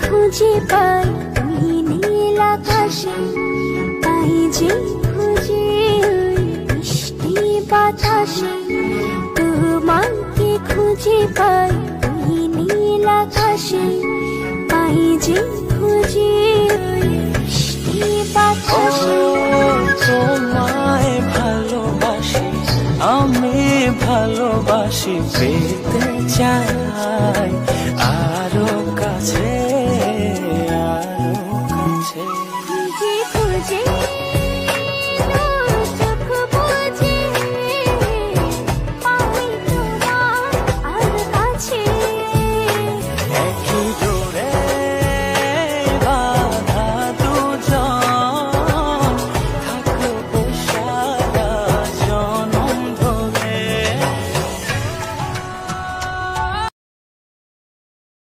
খুঁজে পাই ওই নীল আকাশে, পাই যে খুঁজে ওই মিষ্টি বাতাসে। তোমাকে খুঁজে পাই ওই নীল আকাশে, পাই যে খুঁজে ওই মিষ্টি বাতাসে। তোমায় ভালোবাসি, আমি ভালোবাসি, পেতে চাই